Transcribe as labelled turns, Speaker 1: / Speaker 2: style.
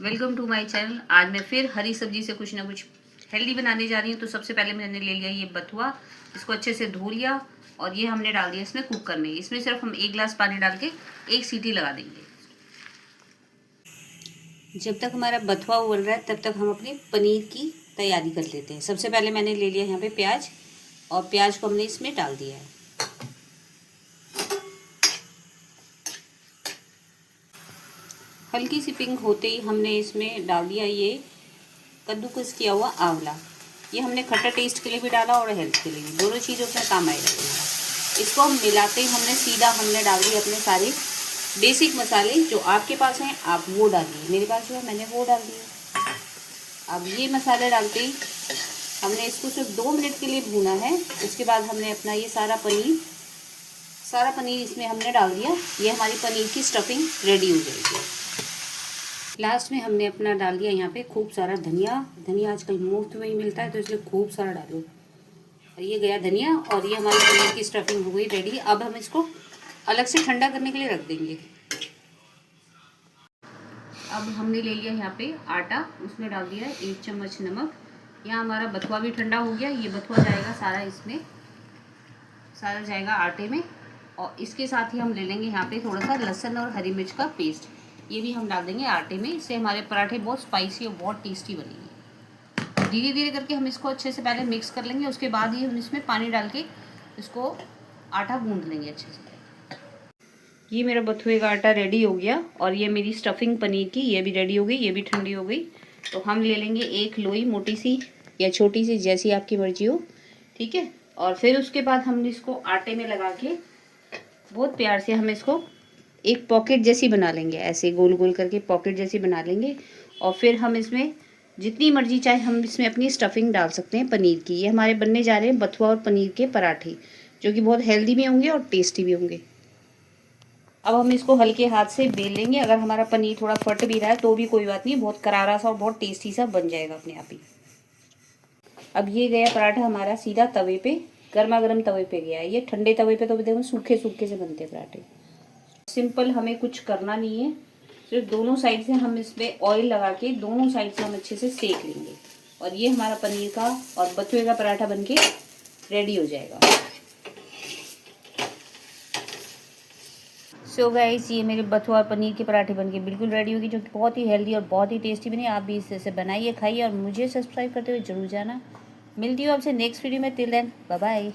Speaker 1: Welcome to my channel. आज मैं फिर हरी सब्जी से कुछ ना कुछ हेल्दी बनाने जा रही हूँ। तो सबसे पहले मैंने ले लिया ये बथुआ, इसको अच्छे से धो लिया और ये हमने डाल दिया इसमें कुक करने। इसमें सिर्फ हम 1 गिलास पानी डाल के 1 सीटी लगा देंगे। जब तक हमारा बथुआ उबल रहा है तब तक हम अपनी पनीर की तैयारी कर लेते हैं। सबसे पहले मैंने ले लिया यहाँ पे प्याज, और प्याज को हमने इसमें डाल दिया है। हल्की सी पिंक होते ही हमने इसमें डाल दिया ये कद्दूकस किया हुआ आंवला। ये हमने खट्टा टेस्ट के लिए भी डाला और हेल्थ के लिए भी, दोनों चीज़ों में काम आएगा हमारा। इसको हम मिलाते ही हमने डाल दिए अपने सारे बेसिक मसाले। जो आपके पास हैं आप वो डालिए, मेरे पास जो है मैंने वो डाल दिए। अब ये मसाले डालते ही हमने इसको सिर्फ 2 मिनट के लिए भूना है। उसके बाद हमने अपना ये सारा पनीर इसमें हमने डाल दिया। ये हमारी पनीर की स्टफिंग रेडी हो जाएगी। लास्ट में हमने अपना डाल दिया यहाँ पे खूब सारा धनिया आजकल मुफ्त में ही मिलता है तो इसलिए खूब सारा डालो। और ये गया धनिया, और ये हमारी पनीर की स्टफिंग हो गई रेडी। अब हम इसको अलग से ठंडा करने के लिए रख देंगे। अब हमने ले लिया यहाँ पे आटा, उसमें डाल दिया 1 चम्मच नमक। यहाँ हमारा बथुआ भी ठंडा हो गया। ये बथुआ जाएगा सारा इसमें, सारा जाएगा आटे में। और इसके साथ ही हम ले लेंगे यहाँ पे थोड़ा सा लहसुन और हरी मिर्च का पेस्ट, ये भी हम डाल देंगे आटे में। इससे हमारे पराठे बहुत स्पाइसी और बहुत टेस्टी बनेंगे। धीरे धीरे करके हम इसको अच्छे से पहले मिक्स कर लेंगे, उसके बाद ही हम इसमें पानी डाल के इसको आटा गूंद लेंगे अच्छे से। ये मेरा बथुए का आटा रेडी हो गया, और ये मेरी स्टफिंग पनीर की ये भी रेडी हो गई, ये भी ठंडी हो गई। तो हम ले लेंगे एक लोई, मोटी सी या छोटी सी जैसी आपकी मर्जी हो, ठीक है। और फिर उसके बाद हम इसको आटे में लगा के बहुत प्यार से हम इसको एक पॉकेट जैसी बना लेंगे, ऐसे गोल गोल करके पॉकेट जैसी बना लेंगे। और फिर हम इसमें जितनी मर्जी चाहे हम इसमें अपनी स्टफिंग डाल सकते हैं पनीर की। ये हमारे बनने जा रहे हैं बथुआ और पनीर के पराठे, जो कि बहुत हेल्दी भी होंगे और टेस्टी भी होंगे। अब हम इसको हल्के हाथ से बेल लेंगे। अगर हमारा पनीर थोड़ा फट भी रहा है तो भी कोई बात नहीं, बहुत करारा सा और बहुत टेस्टी सा बन जाएगा अपने आप ही। अब ये गया पराठा हमारा सीधा तवे पे, गर्मा गर्म तवे पे गया है। ये ठंडे तवे पे तो देखो सूखे सूखे से बनते हैं पराठे। सिंपल, हमें कुछ करना नहीं है, सिर्फ दोनों साइड से हम इस पर ऑयल लगा के दोनों साइड से हम अच्छे से सेक लेंगे। और ये हमारा पनीर का और बथुए का पराठा बनके रेडी हो जाएगा। सो गाइस, ये मेरे बथुआ और पनीर के पराठे बनके बिल्कुल रेडी होगी, जो कि बहुत ही हेल्दी और बहुत ही टेस्टी बने। आप भी इसे बनाइए, खाइए और मुझे सब्सक्राइब करते हुए जरूर जाना। मिलती हूँ आपसे नेक्स्ट वीडियो में। Till then bye bye.